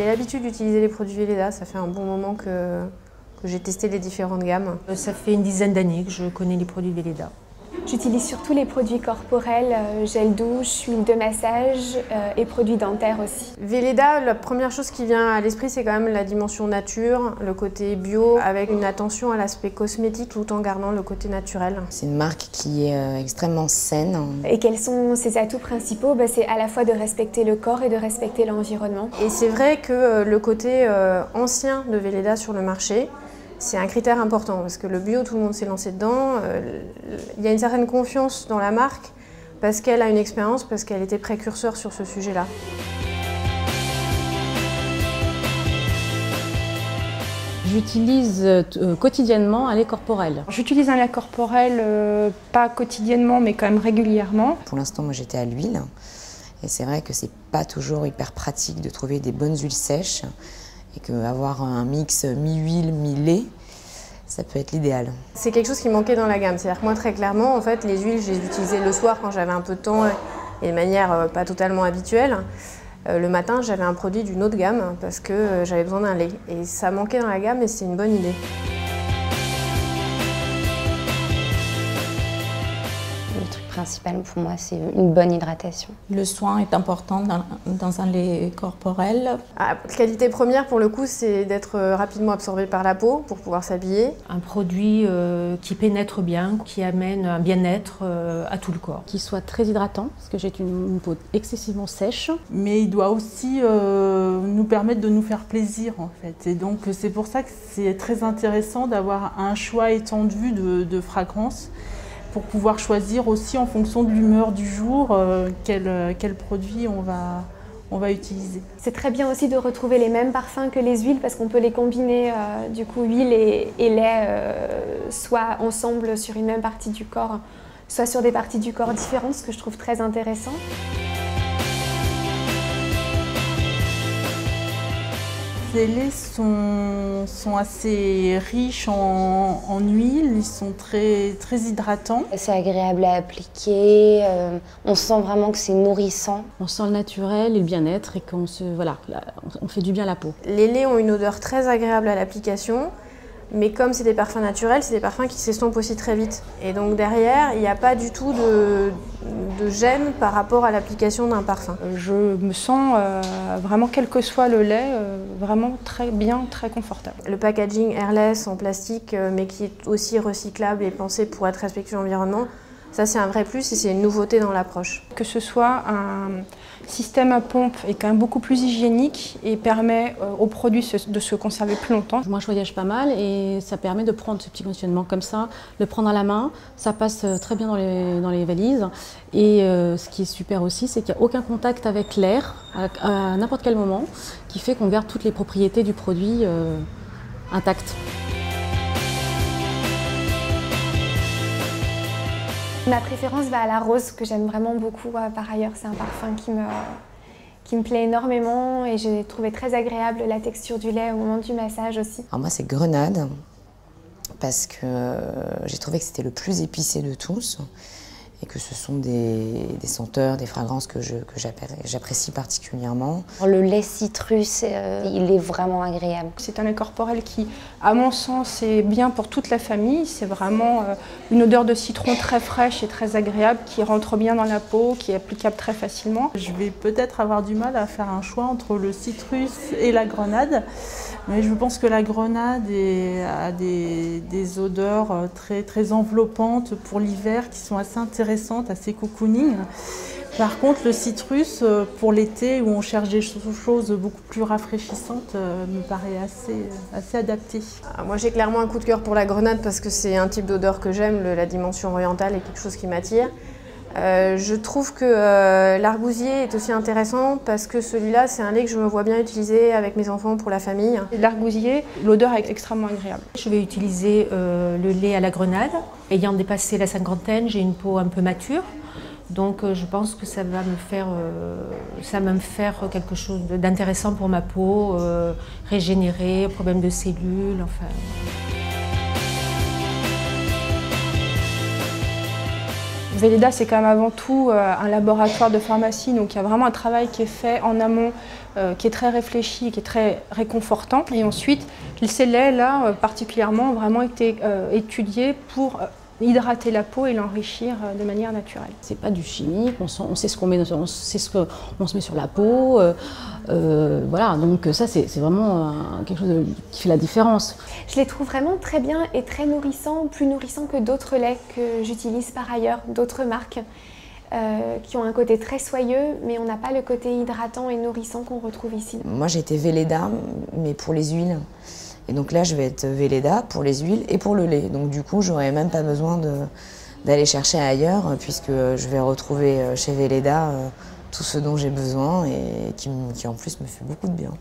J'ai l'habitude d'utiliser les produits Velleda, ça fait un bon moment que j'ai testé les différentes gammes. Ça fait une dizaine d'années que je connais les produits Velleda. J'utilise surtout les produits corporels, gel douche, huile de massage et produits dentaires aussi. Velleda, la première chose qui vient à l'esprit, c'est quand même la dimension nature, le côté bio, avec une attention à l'aspect cosmétique tout en gardant le côté naturel. C'est une marque qui est extrêmement saine. Et quels sont ses atouts principaux? C'est à la fois de respecter le corps et de respecter l'environnement. Et c'est vrai que le côté ancien de Velleda sur le marché, c'est un critère important parce que le bio, tout le monde s'est lancé dedans. Il y a une certaine confiance dans la marque parce qu'elle a une expérience, parce qu'elle était précurseur sur ce sujet-là. J'utilise quotidiennement un lait corporel. J'utilise un lait corporel, pas quotidiennement, mais quand même régulièrement. Pour l'instant, moi j'étais à l'huile. Et c'est vrai que c'est pas toujours hyper pratique de trouver des bonnes huiles sèches. Et qu'avoir un mix mi-huile, mi-lait, ça peut être l'idéal. C'est quelque chose qui manquait dans la gamme. C'est-à-dire que moi, très clairement, en fait, les huiles, je les utilisais le soir quand j'avais un peu de temps et de manière pas totalement habituelle. Le matin, j'avais un produit d'une autre gamme parce que j'avais besoin d'un lait. Et ça manquait dans la gamme et c'est une bonne idée. Le truc principal pour moi, c'est une bonne hydratation. Le soin est important dans un lait corporel. Qualité première, pour le coup, c'est d'être rapidement absorbé par la peau pour pouvoir s'habiller. Un produit qui pénètre bien, qui amène un bien-être à tout le corps. Qui soit très hydratant, parce que j'ai une peau excessivement sèche. Mais il doit aussi nous permettre de nous faire plaisir, en fait. Et donc, c'est pour ça que c'est très intéressant d'avoir un choix étendu de fragrances, pour pouvoir choisir aussi en fonction de l'humeur du jour quel produit on va utiliser. C'est très bien aussi de retrouver les mêmes parfums que les huiles parce qu'on peut les combiner, du coup huile et lait, soit ensemble sur une même partie du corps, soit sur des parties du corps différentes, ce que je trouve très intéressant. Les laits sont assez riches en huile, ils sont très hydratants. C'est agréable à appliquer, on sent vraiment que c'est nourrissant. On sent le naturel et le bien-être et qu'on on fait du bien à la peau. Les laits ont une odeur très agréable à l'application, mais comme c'est des parfums naturels, c'est des parfums qui s'estompent aussi très vite. Et donc derrière, il n'y a pas du tout de gêne par rapport à l'application d'un parfum. Je me sens vraiment, quel que soit le lait, vraiment très bien, très confortable. Le packaging airless en plastique, mais qui est aussi recyclable et pensé pour être respectueux de l'environnement, ça c'est un vrai plus et c'est une nouveauté dans l'approche. Que ce soit un système à pompe est quand même beaucoup plus hygiénique et permet aux produits de se conserver plus longtemps. Moi je voyage pas mal et ça permet de prendre ce petit conditionnement comme ça, le prendre à la main, ça passe très bien dans les valises. Et ce qui est super aussi, c'est qu'il n'y a aucun contact avec l'air à n'importe quel moment, qui fait qu'on garde toutes les propriétés du produit intactes. Ma préférence va à la rose, que j'aime vraiment beaucoup par ailleurs. C'est un parfum qui me plaît énormément et j'ai trouvé très agréable la texture du lait au moment du massage aussi. Alors moi c'est grenade, parce que j'ai trouvé que c'était le plus épicé de tous. Et que ce sont des senteurs, des fragrances que j'apprécie particulièrement. Le lait citrus, il est vraiment agréable. C'est un lait corporel qui, à mon sens, est bien pour toute la famille. C'est vraiment une odeur de citron très fraîche et très agréable qui rentre bien dans la peau, qui est applicable très facilement. Je vais peut-être avoir du mal à faire un choix entre le citrus et la grenade. Mais je pense que la grenade a des odeurs très enveloppantes pour l'hiver qui sont assez intéressantes, assez cocooning. Par contre, le citrus, pour l'été où on cherche des choses beaucoup plus rafraîchissantes, me paraît assez adapté. Moi j'ai clairement un coup de cœur pour la grenade parce que c'est un type d'odeur que j'aime, la dimension orientale est quelque chose qui m'attire. Je trouve que l'argousier est aussi intéressant parce que celui-là, c'est un lait que je me vois bien utiliser avec mes enfants pour la famille. L'argousier, l'odeur est extrêmement agréable. Je vais utiliser le lait à la grenade. Ayant dépassé la cinquantaine, j'ai une peau un peu mature. Donc je pense que ça va me faire quelque chose d'intéressant pour ma peau, régénérer, problème de cellules, enfin... Vous Velleda, c'est quand même avant tout un laboratoire de pharmacie, donc il y a vraiment un travail qui est fait en amont, qui est très réfléchi, qui est très réconfortant. Et ensuite, ces laits-là, particulièrement, ont vraiment été étudiés pour hydrater la peau et l'enrichir de manière naturelle. C'est pas du chimique, on sait ce qu'on met, on sait ce qu'on se met sur la peau. Voilà, donc ça c'est vraiment quelque chose qui fait la différence. Je les trouve vraiment très bien et très nourrissants, plus nourrissants que d'autres laits que j'utilise par ailleurs, d'autres marques. Qui ont un côté très soyeux, mais on n'a pas le côté hydratant et nourrissant qu'on retrouve ici. Moi j'étais Velleda, mais pour les huiles. Et donc là je vais être Velleda pour les huiles et pour le lait. Donc du coup j'aurais même pas besoin d'aller chercher ailleurs, puisque je vais retrouver chez Velleda tout ce dont j'ai besoin et qui en plus me fait beaucoup de bien.